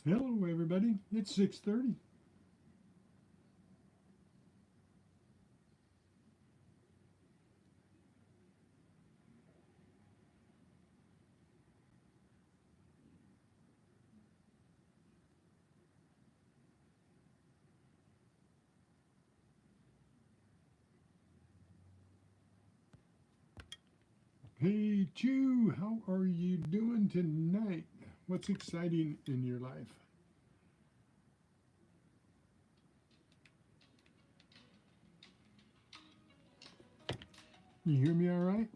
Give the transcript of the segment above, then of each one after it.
Hello everybody, it's 6:30. Hey Chew, how are you doing tonight? What's exciting in your life? You hear me all right?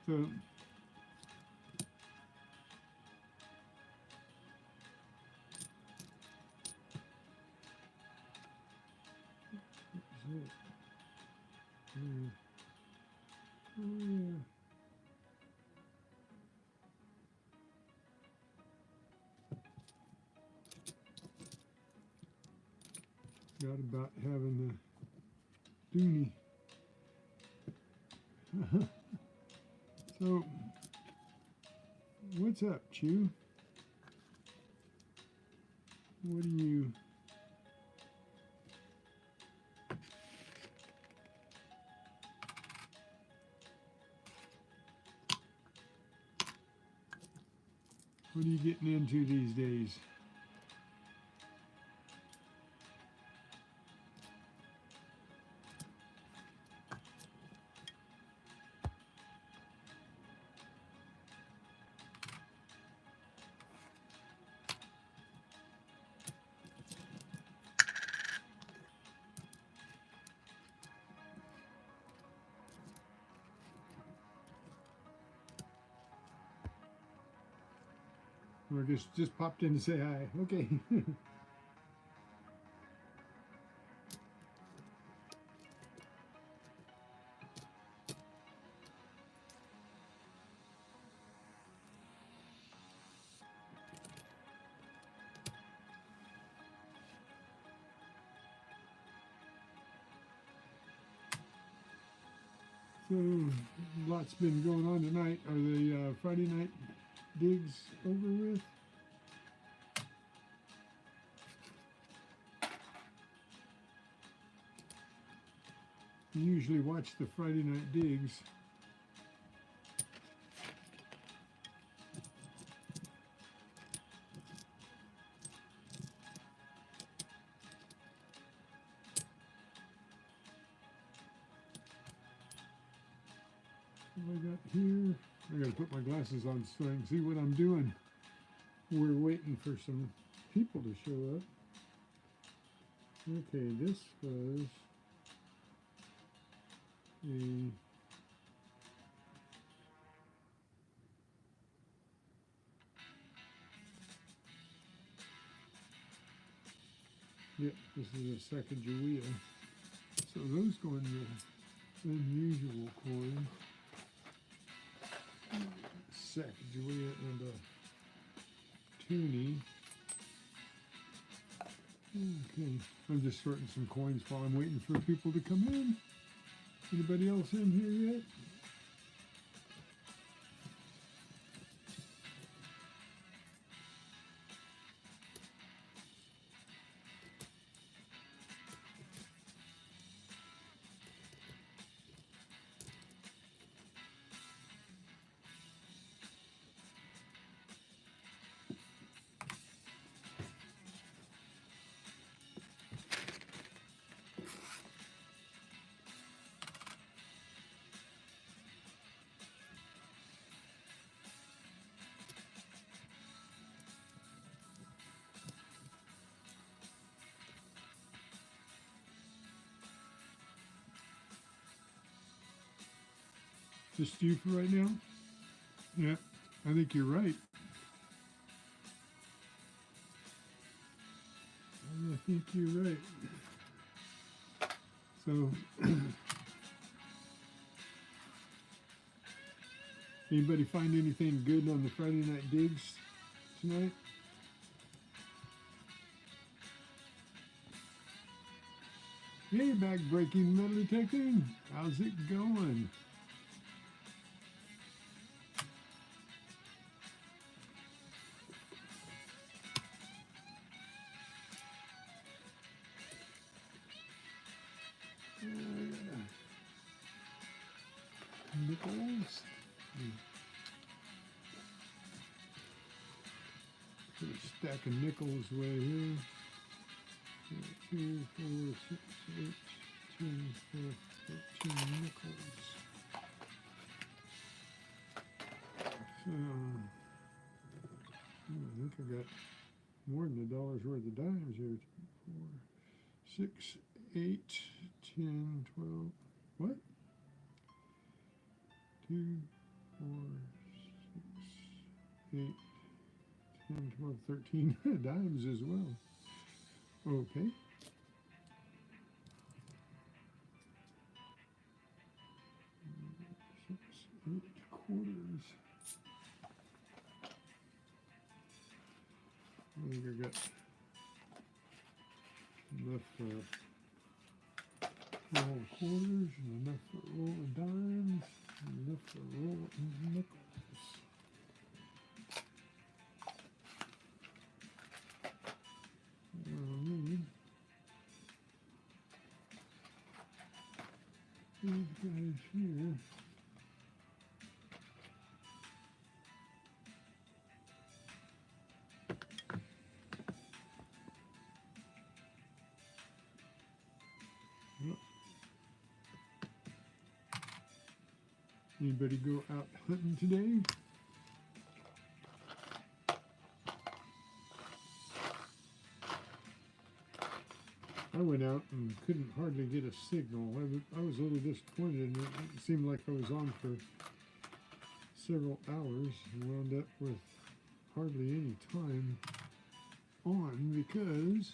So Forgot about having the dooney. So, what's up, Chew? What do you... What are you getting into these days? Or just popped in to say hi. Okay. So, lots been going on tonight. Are the Friday night digs over with? You usually watch the Friday night digs. What I got here? I gotta put my glasses on so I can see what I'm doing. We're waiting for some people to show up. Okay, this was a this is a Sacagawea. So those go in the unusual coin. Sacagawea and a toonie. Okay, I'm just sorting some coins while I'm waiting for people to come in. Anybody else in here yet? Just you for right now? Yeah, I think you're right. I think you're right. So, Anybody find anything good on the Friday night digs tonight? Hey, back breaking metal detecting. How's it going? Nickels. Put a stack of nickels way here. 2, 4, 6, 8, 10, 12, 13 nickels. So, I think I got more than $1 worth of dimes here. 4, 6, 8, 10, 12. What? 2, 4, 6, 8, 10, 12, 13 dimes as well. Okay. 6, 8 quarters. I think I got enough for roll of quarters, and enough for roll of dimes, and enough for roll of nickels. These guys here. Anybody go out hunting today? I went out and couldn't hardly get a signal. I was a little disappointed. It seemed like I was on for several hours and wound up with hardly any time on because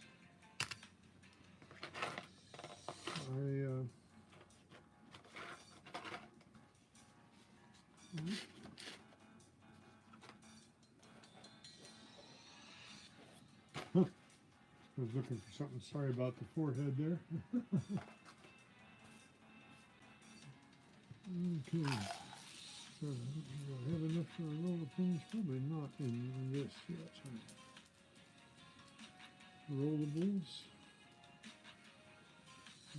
I was looking for something. Sorry about the forehead there. Okay. So, do I have enough for a roll of pins? Probably not in this yet. Rollables.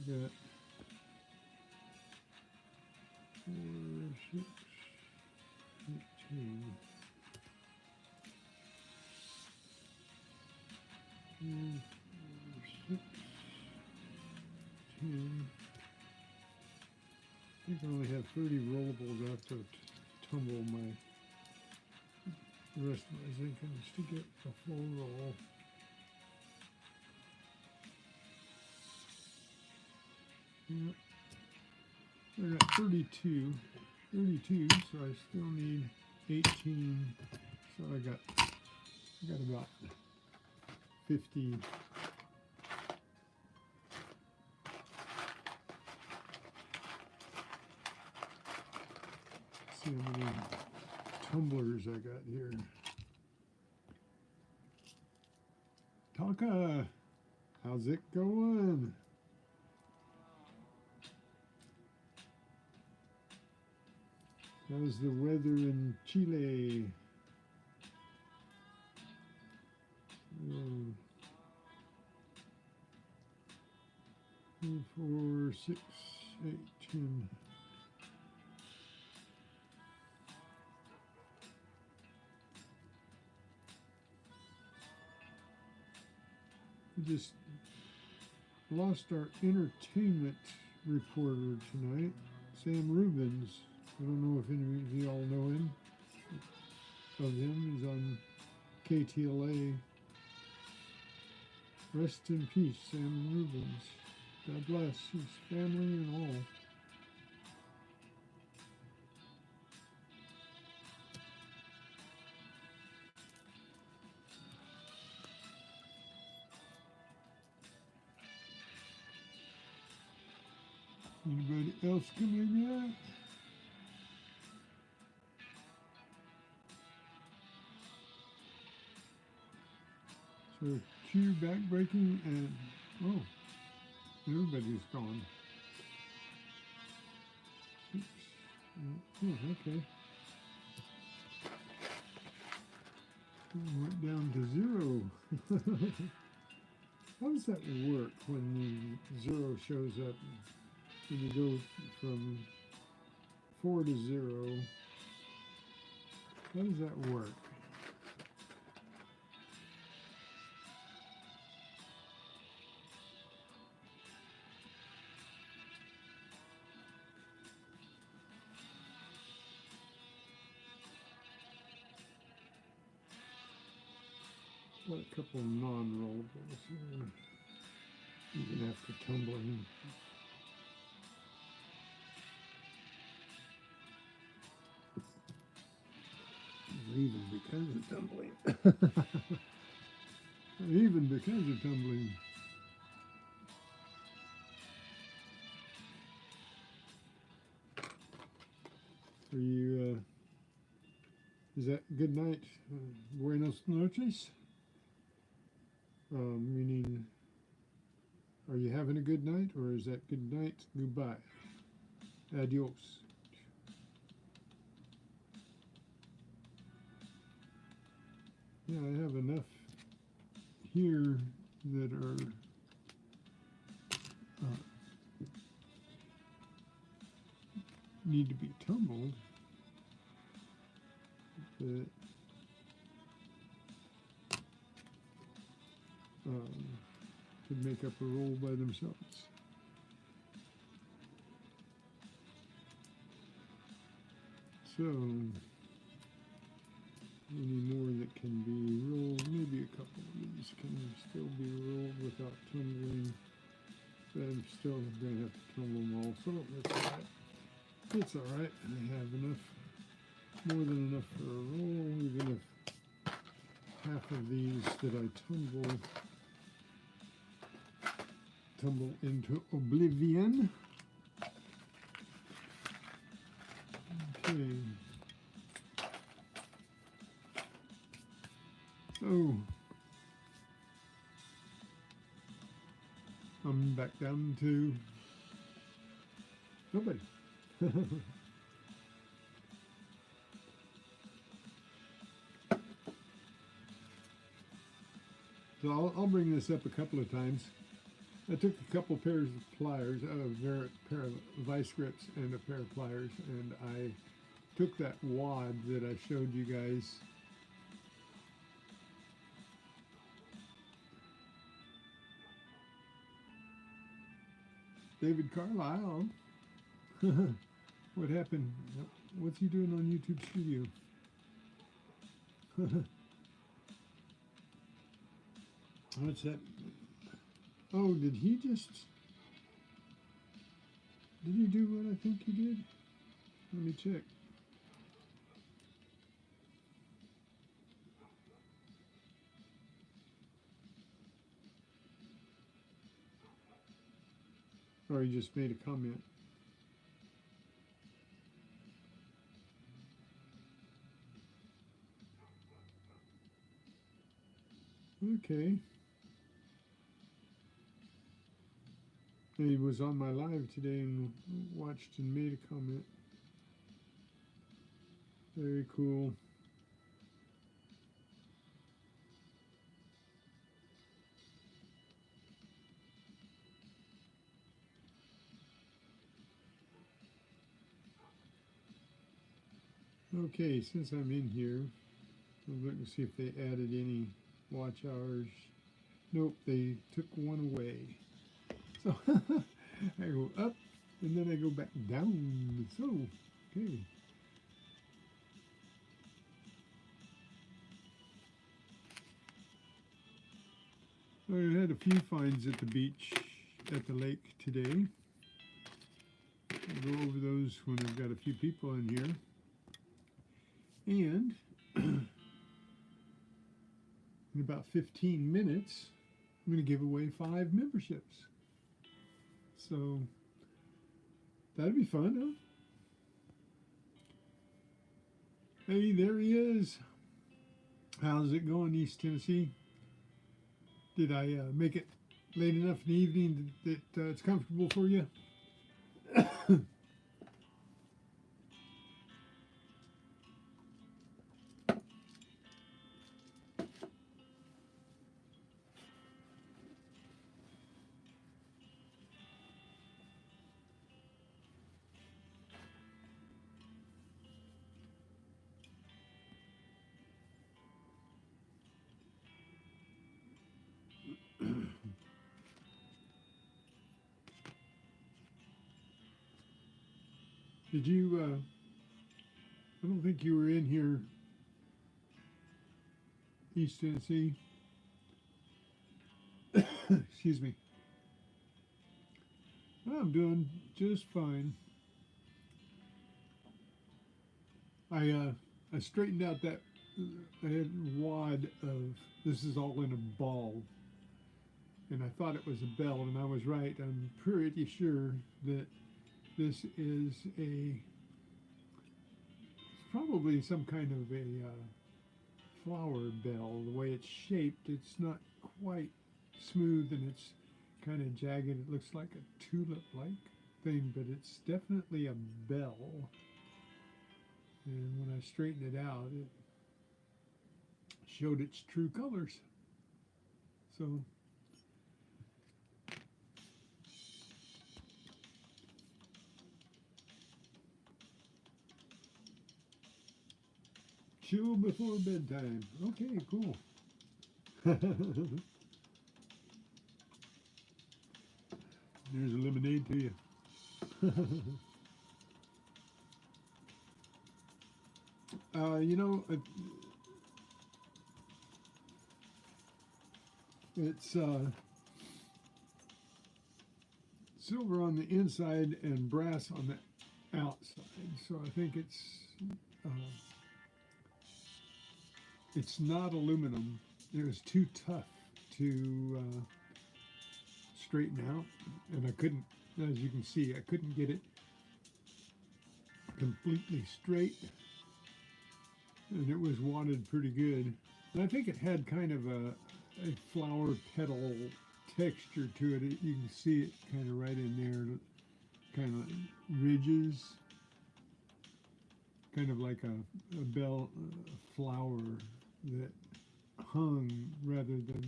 Got 4, 6, 18. 2, 4, 6, 10. I think I only have 30 rollables. I have to tumble the rest of my zinkins to get a full roll. Yep. I got 32, so I still need 18. So I got about 50. See how many tumblers I got here. Tcat, how's it going? How's the weather in Chile? 2, 4, 6, 8, 10. We just lost our entertainment reporter tonight, Sam Rubens. I don't know if any of you all know him. He's on KTLA. Rest in peace, Sam Rubens. God bless his family and all. Anybody else coming yet? So two back breaking and oh, everybody's gone. Oops. Oh, okay. Went down to 0. How does that work when the 0 shows up? When you go from 4 to 0, how does that work? Got a couple non-rollables here. Even after tumbling. Or even because of tumbling. Even because of tumbling. Are you, is that good night? Buenos noches? Meaning, are you having a good night, or is that good night, goodbye? Adios. Yeah, I have enough here that are need to be tumbled, that could make up a roll by themselves. So, any more that can be rolled? Maybe a couple of these can still be rolled without tumbling, but I'm still going to have to tumble them all. So that's all right. It's all right. I have enough, more than enough for a roll, even if half of these that I tumble into oblivion. Okay. So I'm back down to nobody. So I'll bring this up a couple of times. I took a couple pairs of pliers, a pair of vice grips and a pair of pliers, and I took that wad that I showed you guys. David Carlisle. What happened? What's he doing on YouTube Studio? What's that? Oh, did he do what I think he did? Let me check. Or he just made a comment. Okay. He was on my live today and watched and made a comment. Very cool. Okay, since I'm in here, I'm looking to see if they added any watch hours. Nope, they took one away. So I go up and then I go back down. So, okay. I had a few finds at the beach, at the lake today. I'll go over those when I've got a few people in here. And in about 15 minutes, I'm going to give away 5 memberships. So that'd be fun, huh? Hey, there he is. How's it going, East Tennessee? Did I make it late enough in the evening that it's comfortable for you? Did you, I don't think you were in here, East Tennessee. Excuse me. I'm doing just fine. I straightened out that I had a wad of, this is all in a ball, and I thought it was a bell, and I was right. I'm pretty sure that this is it's probably some kind of a flower bell. The way it's shaped, it's not quite smooth, and it's kind of jagged. It looks like a tulip-like thing, but it's definitely a bell. And when I straightened it out, it showed its true colors. So chew before bedtime. Okay, cool. There's a lemonade to you. You know, it's silver on the inside and brass on the outside. So I think it's not aluminum. It was too tough to straighten out, and I couldn't, as you can see, I couldn't get it completely straight, and it was wadded pretty good. And I think it had kind of a flower petal texture to it. You can see it kind of right in there, kind of ridges, kind of like a bell, a flower that hung rather than,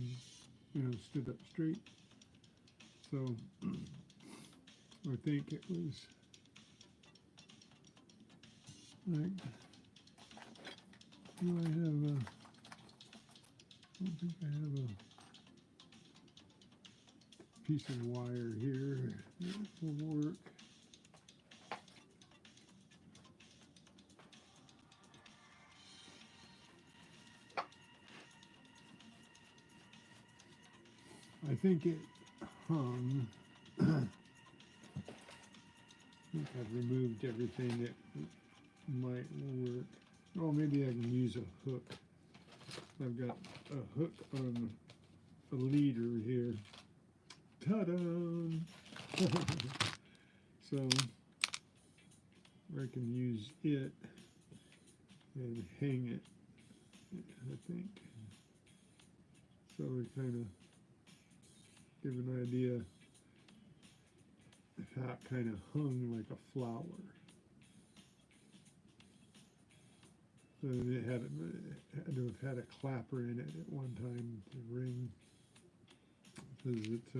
you know, stood up straight. So I think it was like, do I have a, I don't think I have a piece of wire here that will work. I think it hung. I think I've removed everything that might work. Oh, maybe I can use a hook. I've got a hook on a leader here. Ta-da! So I can use it and hang it, I think. So we kind of give an idea of how it kind of hung like a flower. And it had to have had a clapper in it at one time to ring, because it's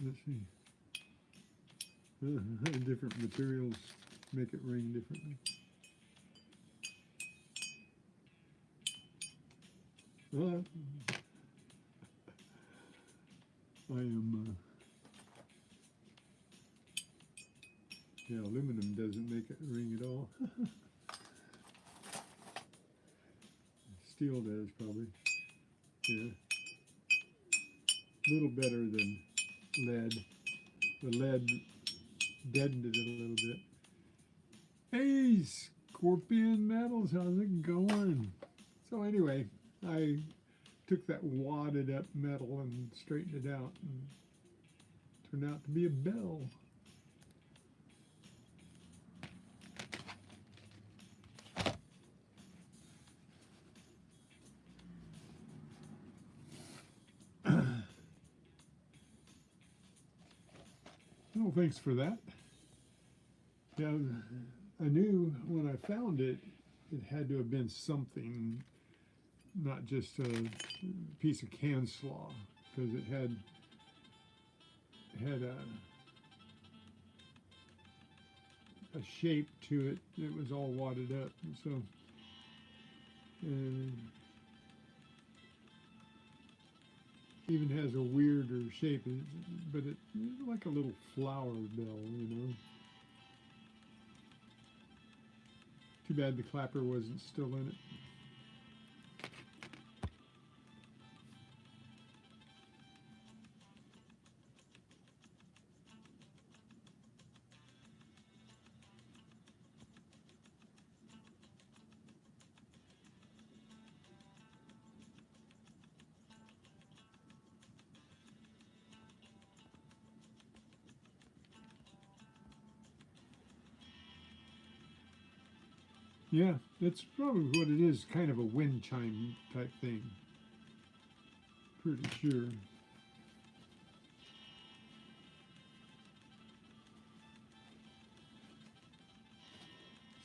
let's see, different materials make it ring differently. I am, yeah, aluminum doesn't make it ring at all. Steel does probably, yeah. A little better than lead. The lead deadened it a little bit. Hey, Scorpion Metals, how's it going? So anyway, I took that wadded up metal and straightened it out, and it turned out to be a bell. Well, thanks for that. Yeah, I knew when I found it, it had to have been something, not just a piece of can slaw, because it had a shape to it. It was all wadded up, and so even has a weirder shape, but it's like a little flower bell, you know. Too bad the clapper wasn't still in it. Yeah, that's probably what it is, kind of a wind chime type thing. Pretty sure.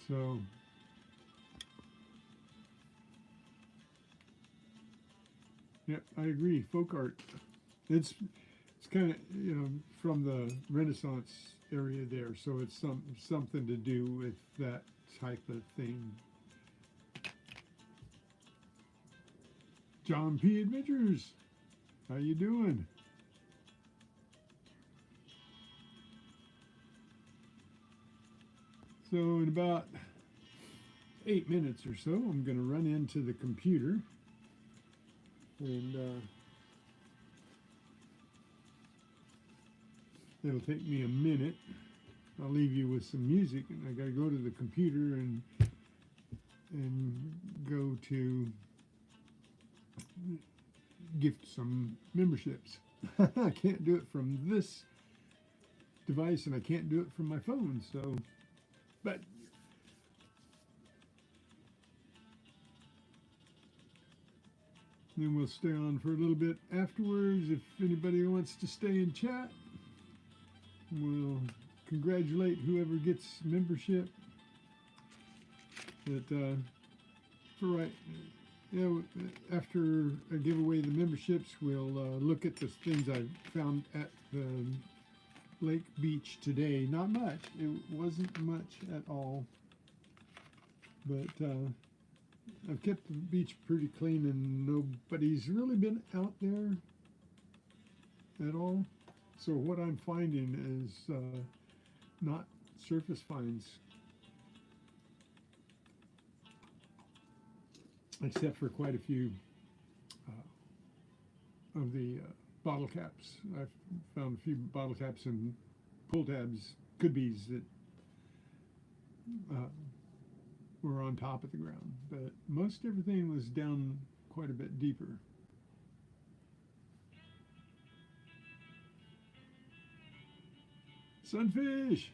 So, yeah, I agree. Folk art. It's kind of, you know, from the Renaissance area there, so it's something to do with that type of thing. John P. Adventures, how you doing? So in about 8 minutes or so, I'm going to run into the computer and it'll take me a minute. I'll leave you with some music, and I got to go to the computer and go to gift some memberships. I can't do it from this device, and I can't do it from my phone. So, but then we'll stay on for a little bit afterwards. If anybody wants to stay and chat, we'll congratulate whoever gets membership. But for right, you know, after I give away the memberships, we'll look at the things I found at the lake beach today. Not much. It wasn't much at all. But I've kept the beach pretty clean, and nobody's really been out there at all. So what I'm finding is not surface finds, except for quite a few of the bottle caps. I've found a few bottle caps and pull tabs, could be's that were on top of the ground, but most everything was down quite a bit deeper. Sunfish,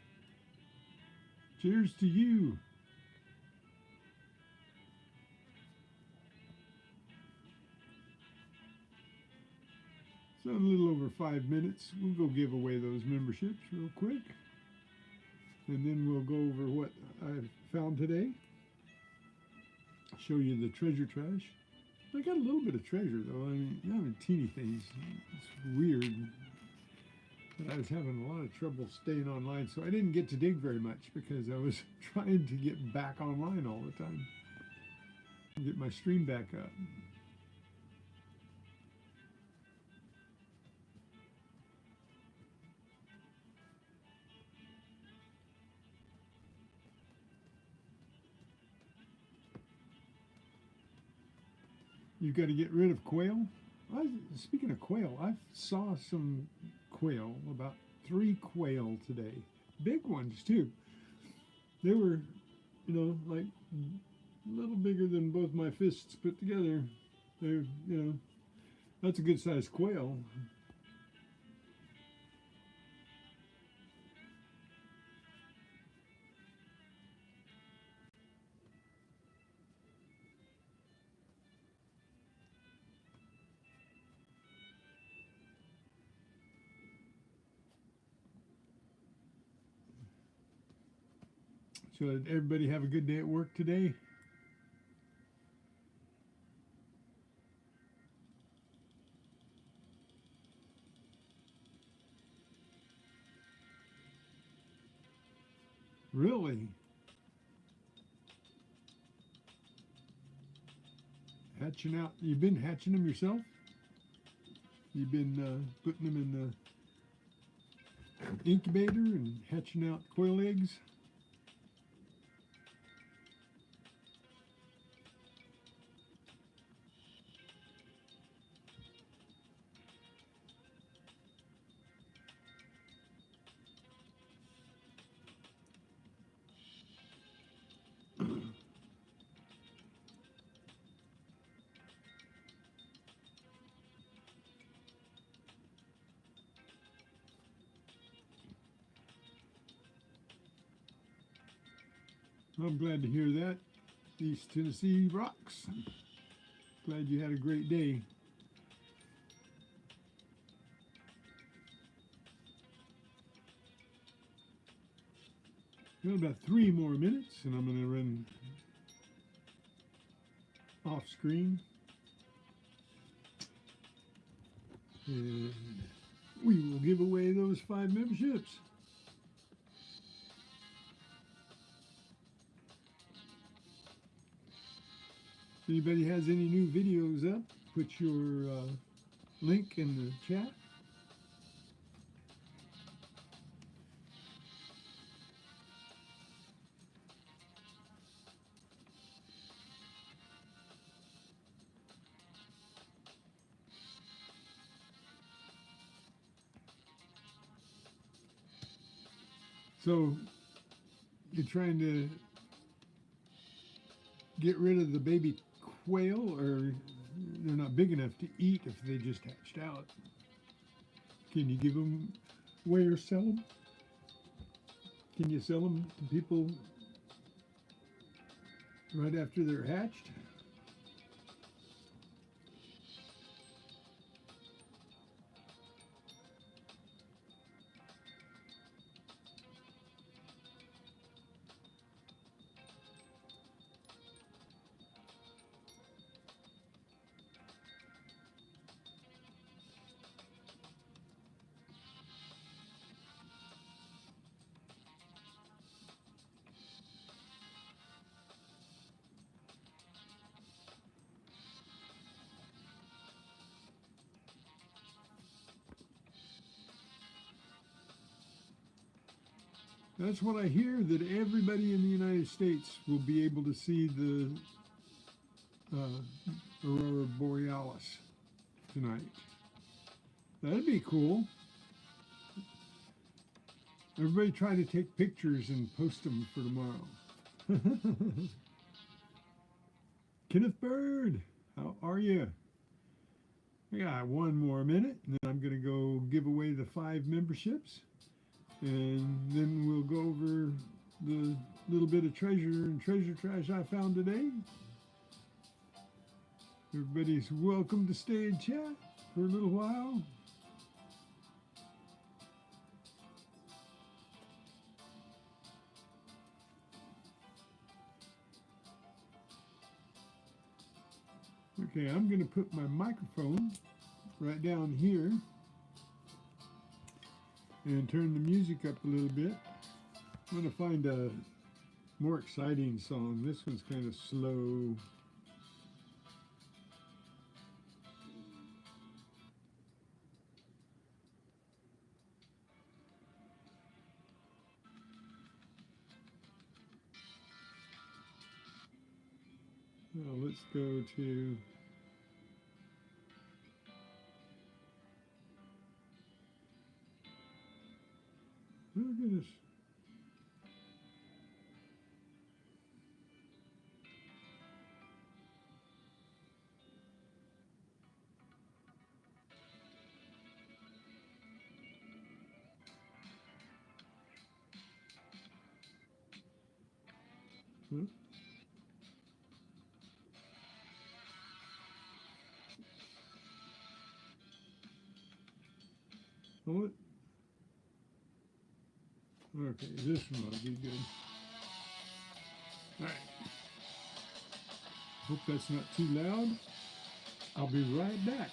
cheers to you. So in a little over 5 minutes, we'll go give away those memberships real quick, and then we'll go over what I've found today. Show you the treasure trash. I got a little bit of treasure though. I mean, teeny things. It's weird. But I was having a lot of trouble staying online, so I didn't get to dig very much because I was trying to get back online all the time. Get my stream back up. You've got to get rid of quail. Speaking of quail, I saw some quail, about 3 quail today. Big ones too. They were, you know, like a little bigger than both my fists put together. They're, you know, that's a good sized quail. So did everybody have a good day at work today? Really? Hatching out? You've been hatching them yourself? You've been putting them in the incubator and hatching out quail eggs? I'm glad to hear that. East Tennessee rocks. Glad you had a great day. Got about 3 more minutes and I'm going to run off screen. And we will give away those 5 memberships. If anybody has any new videos up, put your link in the chat. So you're trying to get rid of the baby quail, or they're not big enough to eat if they just hatched out. Can you give them away or sell them? Can you sell them to people right after they're hatched? That's what I hear, that everybody in the United States will be able to see the Aurora Borealis tonight. That'd be cool. Everybody try to take pictures and post them for tomorrow. Kenneth Bird, how are you? We got 1 more minute, and then I'm going to go give away the 5 memberships. And then we'll go over the little bit of treasure and treasure trash I found today. Everybody's welcome to stay and chat for a little while. Okay, I'm going to put my microphone right down here and turn the music up a little bit. I'm going to find a more exciting song. This one's kind of slow. Well, let's go to oh goodness. Huh? What? Okay, this one will be good. All right. Hope that's not too loud. I'll be right back.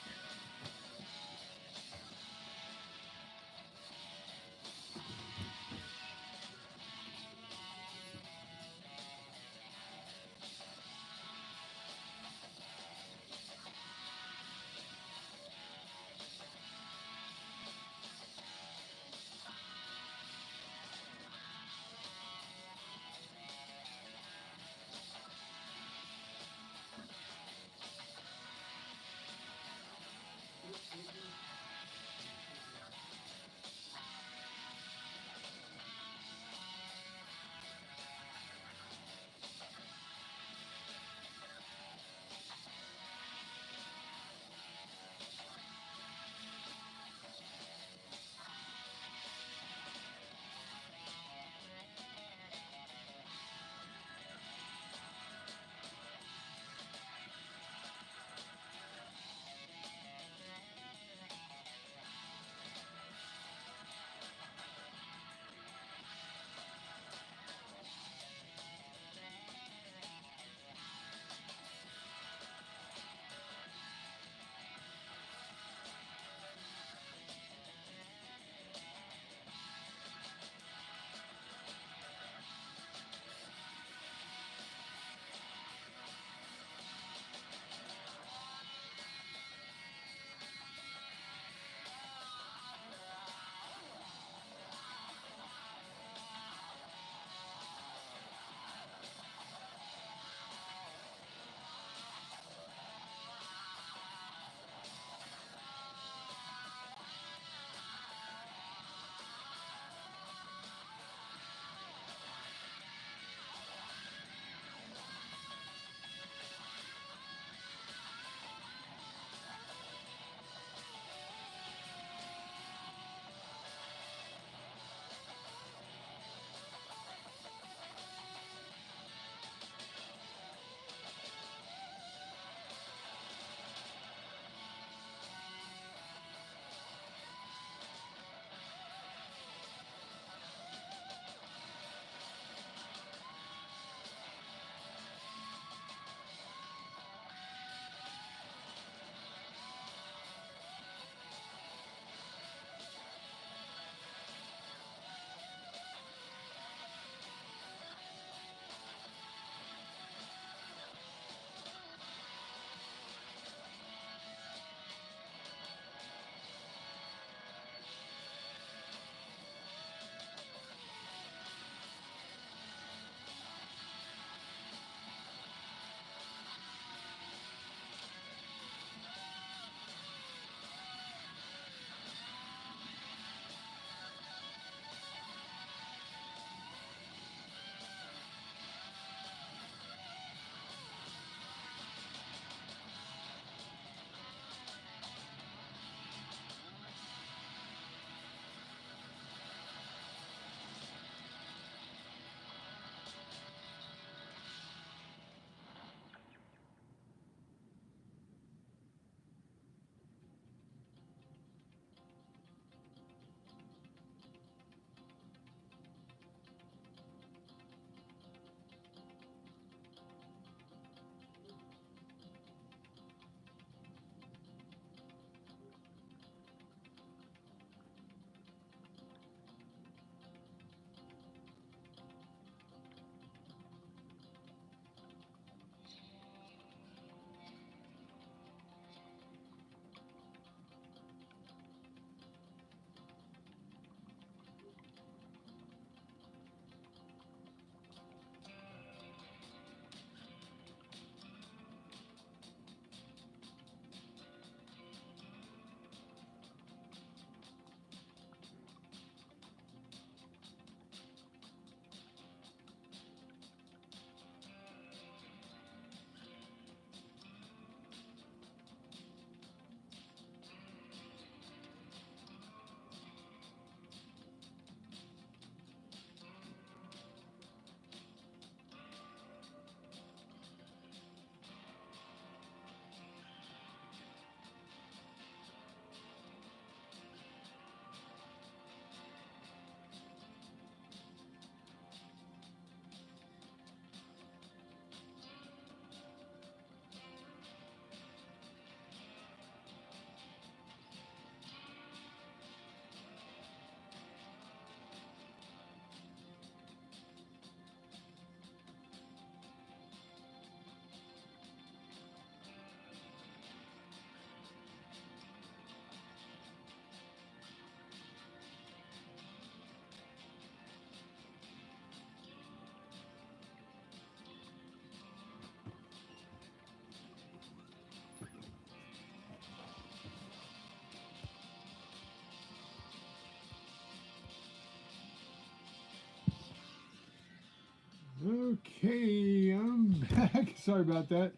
Okay, I'm back. Sorry about that.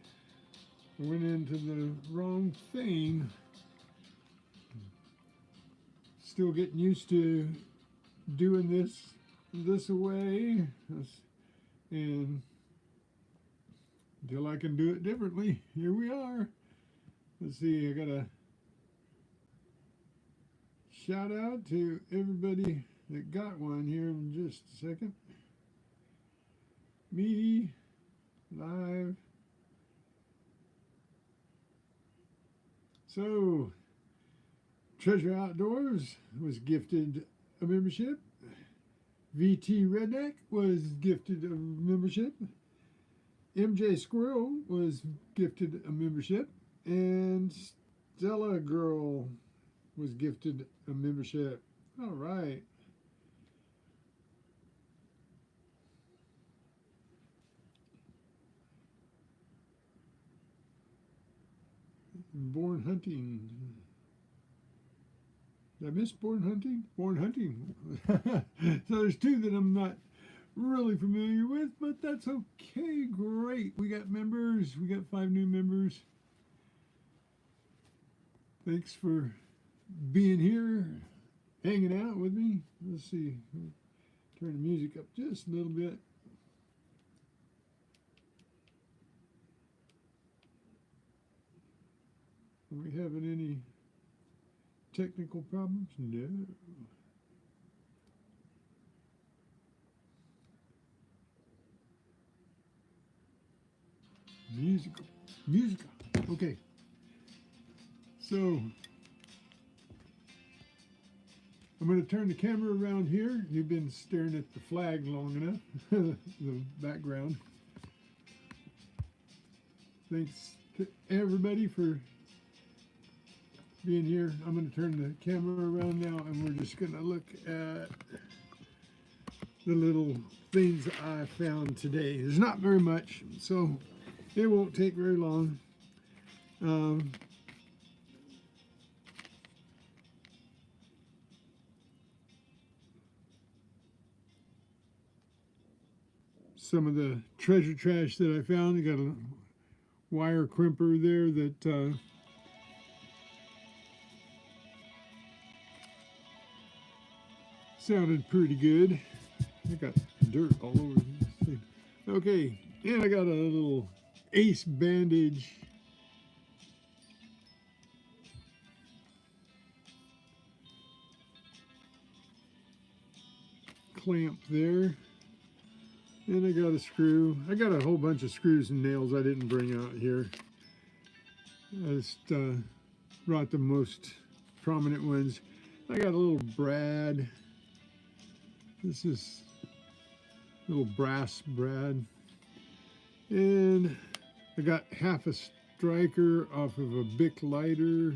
I went into the wrong thing. Still getting used to doing this way, and until I can do it differently, here we are. Let's see, I got a shout out to everybody that got one here in just a second. Me, live. So, Treasure Outdoors was gifted a membership. VT Redneck was gifted a membership. MJ Squirrel was gifted a membership. And Stella Girl was gifted a membership. All right. Born Hunting. Did I miss Born Hunting? Born Hunting. So there's two that I'm not really familiar with, but that's okay. Great. We got members. We got 5 new members. Thanks for being here, hanging out with me. Let's see. Turn the music up just a little bit. Are we having any technical problems? No. Musical. Okay. So I'm going to turn the camera around here. You've been staring at the flag long enough. The background. Thanks to everybody for being here. I'm going to turn the camera around now, and we're just going to look at the little things I found today. There's not very much, so it won't take very long. Some of the treasure trash that I found. I got a wire crimper there that sounded pretty good. I got dirt all over this thing. Okay, and I got a little ace bandage clamp there. And I got a screw. I got a whole bunch of screws and nails I didn't bring out here. I just brought the most prominent ones. I got a little brad. This is a little brass brad. And I got half a striker off of a Bic lighter.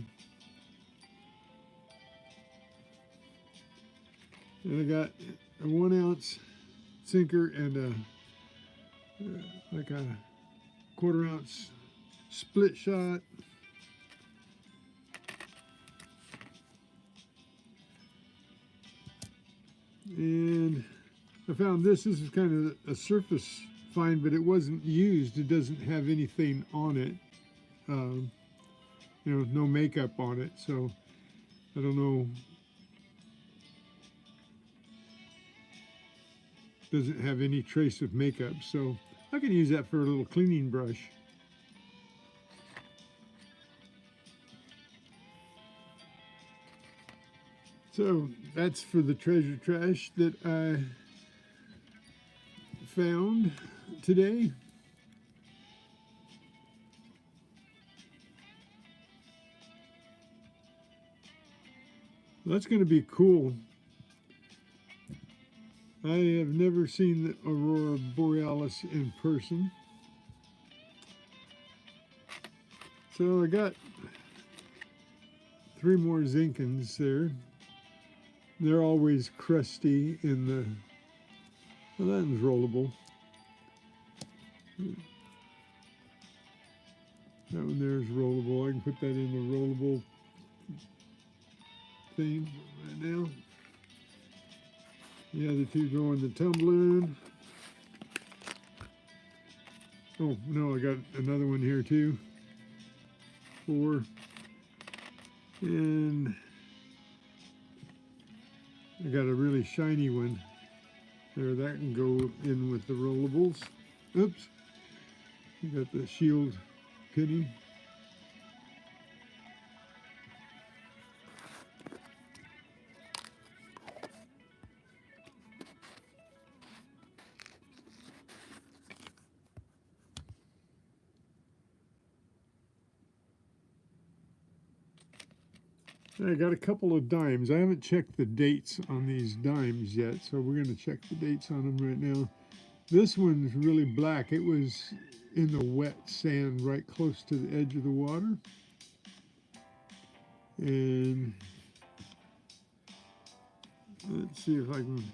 And I got a 1 ounce sinker and like a 1/4 ounce split shot. And I found this is kind of a surface find, but it wasn't used. It doesn't have anything on it, you know, no makeup on it, so I don't know. Doesn't have any trace of makeup, so I can use that for a little cleaning brush. So that's for the treasure trash that I found today. That's going to be cool. I have never seen the Aurora Borealis in person. So I got 3 more Zinkins there. They're always crusty in the, well, that one's rollable. That one there is rollable. I can put that in the rollable thing right now. The other 2 go in the tumbling. Oh, no, I got another one here too. 4. And I got a really shiny one. There, that can go in with the rollables. Oops. I got the shield penny. I got a couple of dimes. I haven't checked the dates on these dimes yet, so we're going to check the dates on them right now. This one's really black. It was in the wet sand right close to the edge of the water. And let's see if I can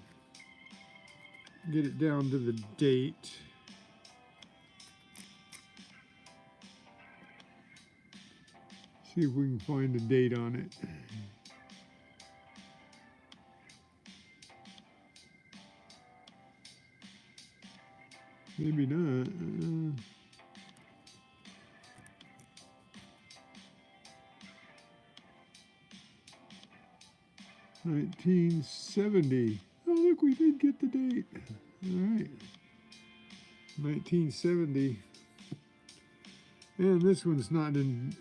get it down to the date. See if we can find a date on it. Maybe not. 1970. Oh, look, we did get the date. All right. 1970. And this one's not in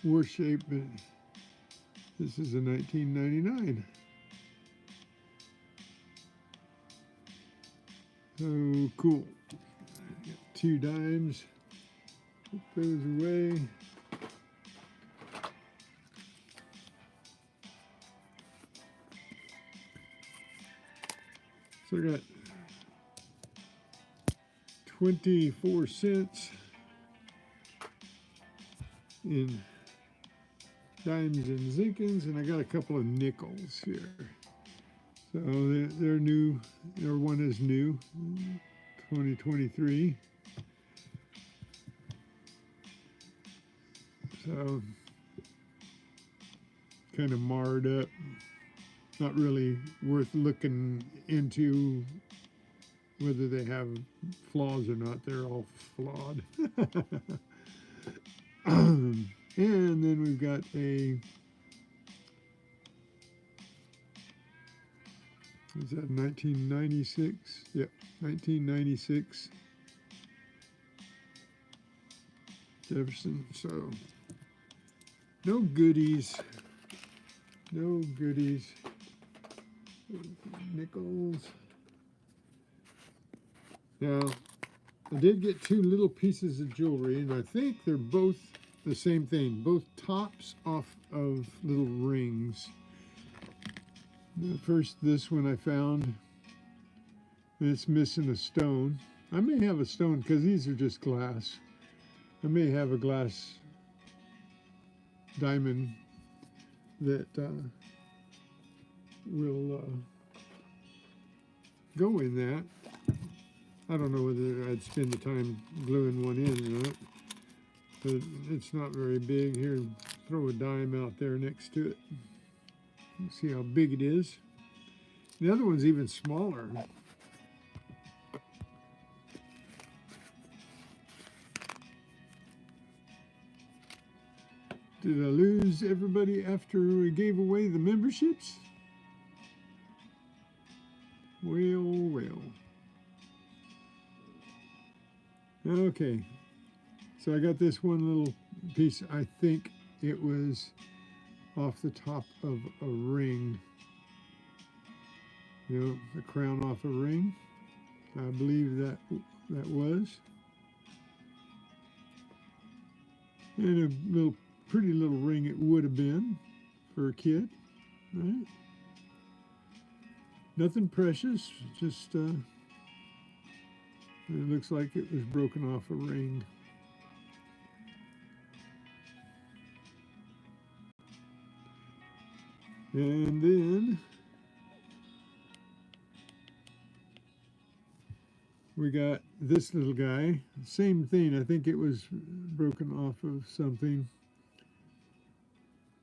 worse shape, but this is a 1999. Oh, cool. Got 2 dimes. Put those away. So I got 24 cents in dimes and zinkins, and I got a couple of nickels here. So they're new. Their one is new, 2023. So kind of marred up. Not really worth looking into whether they have flaws or not. They're all flawed. And then we've got a, is that 1996? Yep, 1996 Jefferson. So no goodies. No goodies. Nickels. Now, I did get 2 little pieces of jewelry, and I think they're both the same thing. Both tops off of little rings. First, this one I found. It's missing a stone. I may have a stone because these are just glass. I may have a glass diamond that will go in that. I don't know whether I'd spend the time gluing one in or not, but it's not very big. Here, throw a dime out there next to it. Let's see how big it is. The other one's even smaller. Did I lose everybody after we gave away the memberships? Well, well. Okay, so I got this one little piece. I think it was off the top of a ring. You know, the crown off a ring. I believe that was. And a little pretty little ring it would have been for a kid, right? Nothing precious, just it looks like it was broken off a ring. And then we got this little guy, same thing. I think it was broken off of something.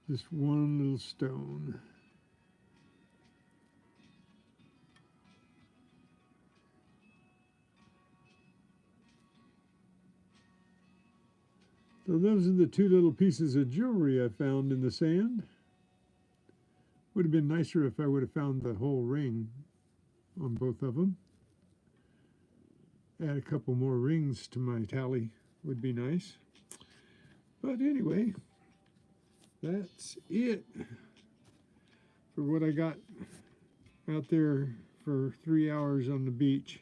Just one little stone. So those are the two little pieces of jewelry I found in the sand. Would have been nicer if I would have found the whole ring on both of them. Add a couple more rings to my tally would be nice. But anyway, that's it for what I got out there for 3 hours on the beach.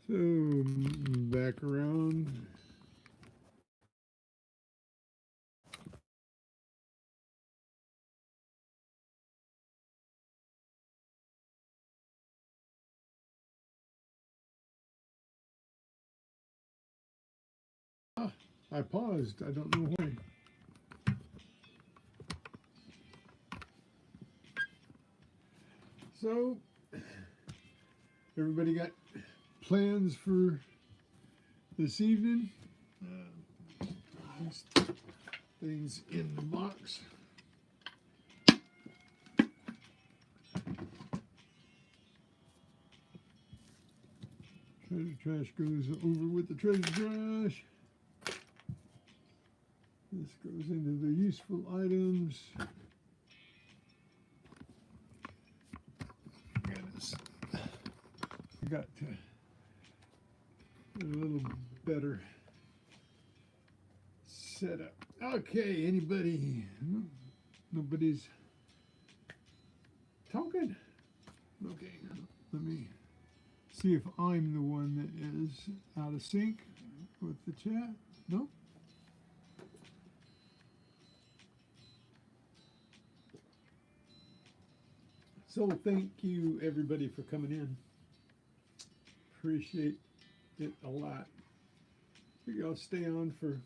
So back around. I paused. I don't know why. So everybody got plans for this evening? These things in the box. Treasure trash goes over with the treasure trash. This goes into the useful items. I got to get a little better setup. Okay, anybody? Nobody's talking? Okay, let me see if I'm the one that is out of sync with the chat. Nope. So thank you everybody for coming in. Appreciate it a lot. Maybe I'll stay on for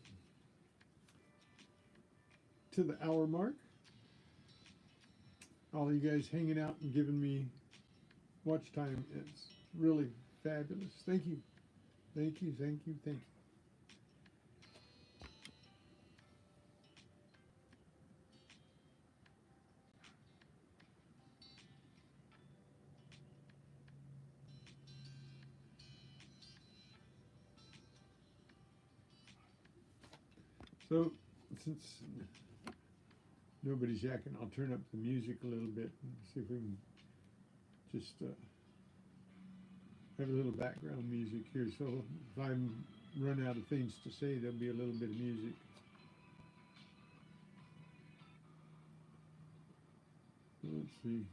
to the hour mark. All you guys hanging out and giving me watch time. It's really fabulous. Thank you. Thank you, thank you, thank you. So, since nobody's yakking, I'll turn up the music a little bit and see if we can just have a little background music here. So if I run out of things to say, there'll be a little bit of music. Let's see.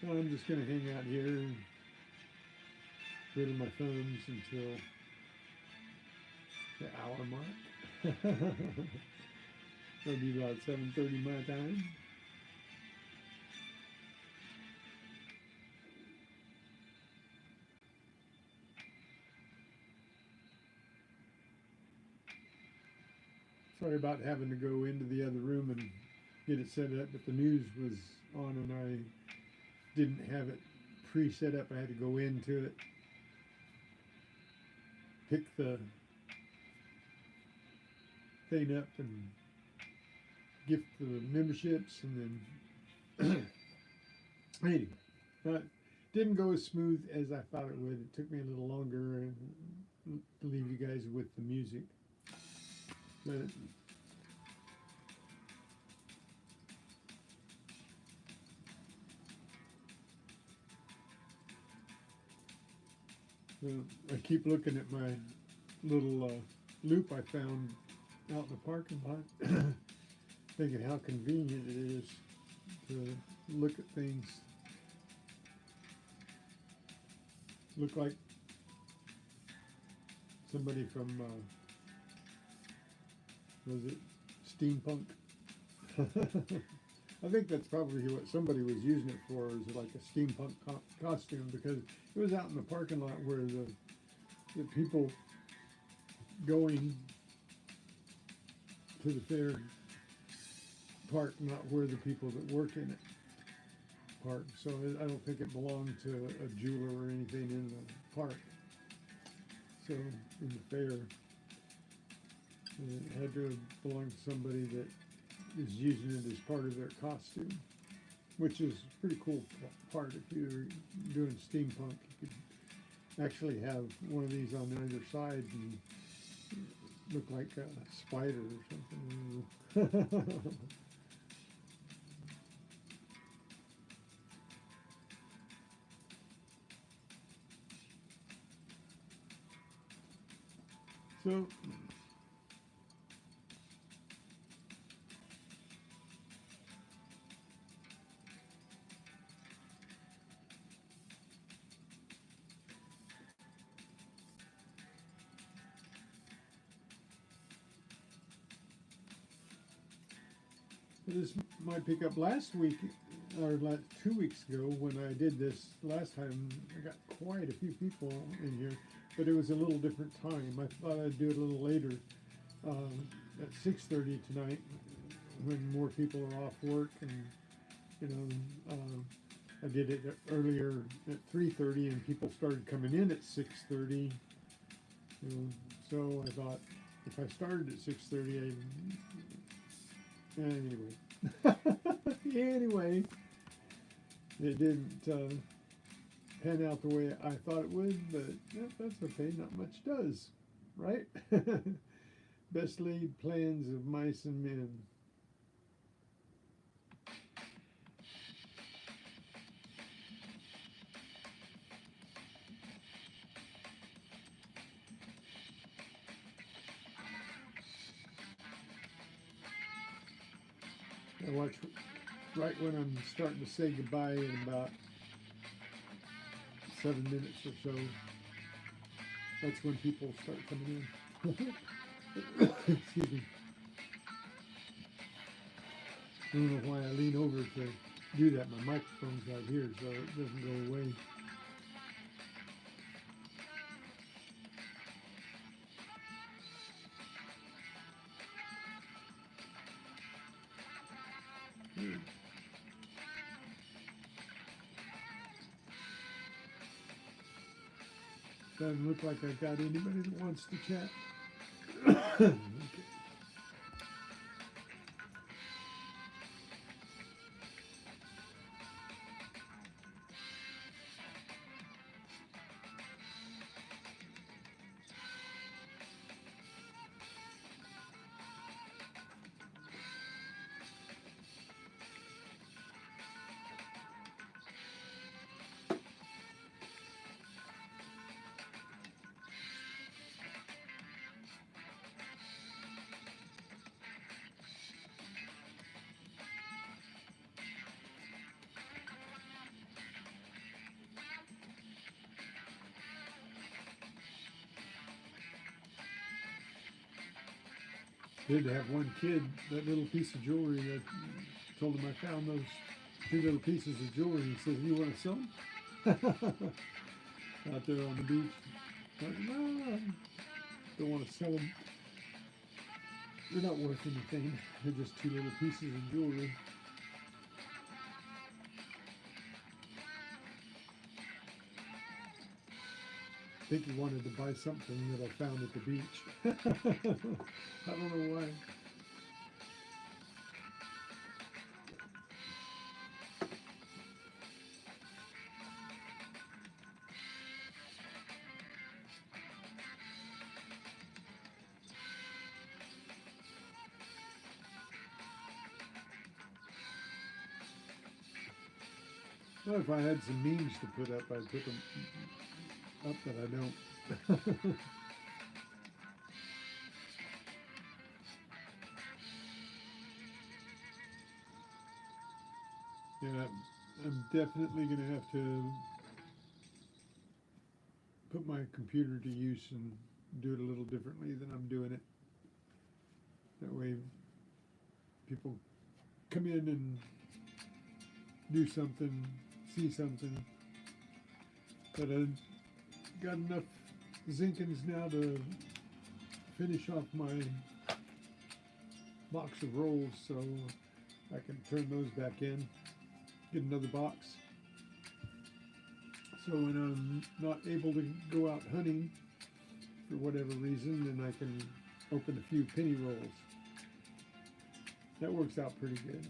So I'm just going to hang out here and twiddle my thumbs until the hour mark. It'll be about 7:30 my time. Sorry about having to go into the other room and get it set up, but the news was on and I didn't have it pre-set up. I had to go into it, pick the thing up and gift the memberships, and then anyway, didn't go as smooth as I thought it would. It took me a little longer and to leave you guys with the music. But I keep looking at my little loop I found out in the parking lot, thinking how convenient it is to look at things. Look like somebody from, was it steampunk? I think that's probably what somebody was using it for, is like a steampunk costume, because it was out in the parking lot where the people going to the fair park, not where the people that work in it park. So I don't think it belonged to a jeweler or anything in the park. So in the fair, it had to belong to somebody that is using it as part of their costume, which is a pretty cool part. If you're doing steampunk, you could actually have one of these on either side and look like a spider or something. So this might pick up last week, or 2 weeks ago when I did this last time. I got quite a few people in here, but it was a little different time. I thought I'd do it a little later, at 6:30 tonight, when more people are off work, and you know, I did it earlier at 3:30, and people started coming in at 6:30. You know, so I thought if I started at 6:30, anyway. Anyway, it didn't pan out the way I thought it would, but yeah, that's okay. Not much does, right? Best laid plans of mice and men. I watch right when I'm starting to say goodbye in about 7 minutes or so. That's when people start coming in. Excuse me. I don't know why I lean over to do that. My microphone's right here, so it doesn't go away. Doesn't look like I've got anybody that wants to chat. Okay. Did have one kid, that little piece of jewelry, I told him I found those 2 little pieces of jewelry. He says, "You want to sell them?" Out there on the beach. I said, "No, don't want to sell them. They're not worth anything. They're just 2 little pieces of jewelry." I think he wanted to buy something that I found at the beach. I don't know why. Well, if I had some memes to put up, I'd put them up, but I don't. Yeah, I'm definitely going to have to put my computer to use and do it a little differently than I'm doing it. That way people come in and do something, see something. But I got enough zinkins now to finish off my box of rolls, so I can turn those back in, get another box. So when I'm not able to go out hunting for whatever reason, then I can open a few penny rolls. That works out pretty good.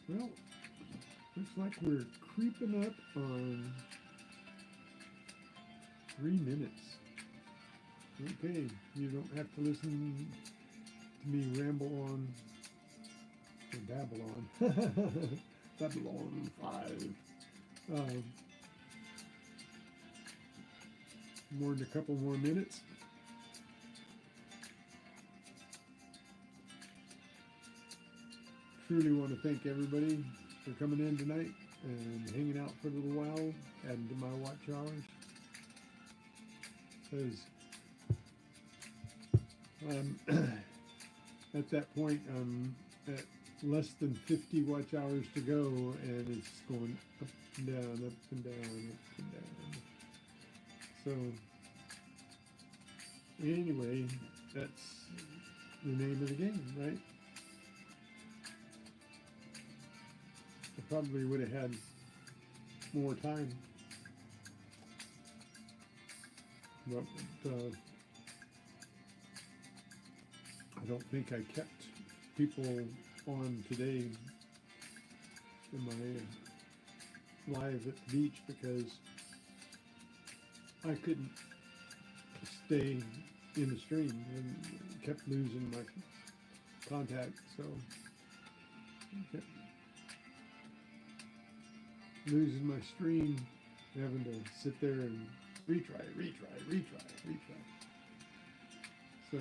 Well, looks like we're creeping up on 3 minutes. Okay, you don't have to listen to me ramble on, or babble on. Babylon 5. More than a couple more minutes. Truly want to thank everybody for coming in tonight and hanging out for a little while, adding to my watch hours. Because at that point, I'm at less than 50 watch hours to go, and it's going up and down, up and down, up and down. So anyway, that's the name of the game, right? I probably would have had more time, but I don't think I kept people on today in my live at the beach because I couldn't stay in the stream and kept losing my contact, so I kept losing my stream, having to sit there and retry. So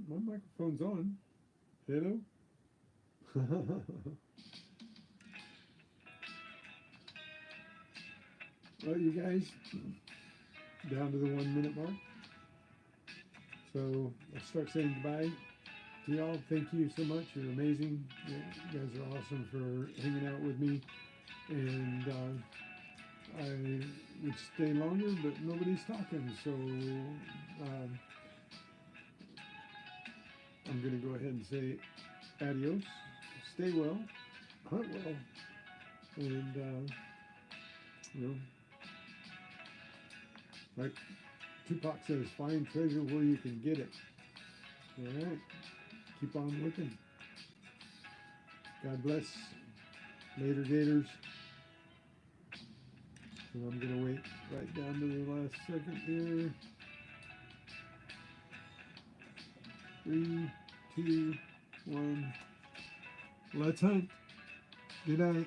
my microphone's on. Hello? Well, you guys, down to the 1 minute mark. So I'll start saying goodbye to y'all. Thank you so much. You're amazing. You guys are awesome for hanging out with me. And I would stay longer, but nobody's talking. So I'm going to go ahead and say adios. Stay well. Hunt well. And, you know, like Tupac says, find treasure where you can get it. All right. Keep on looking. God bless. Later, Gators. So I'm going to wait right down to the last second here. 3, 2, 1. Let's hunt. Good night.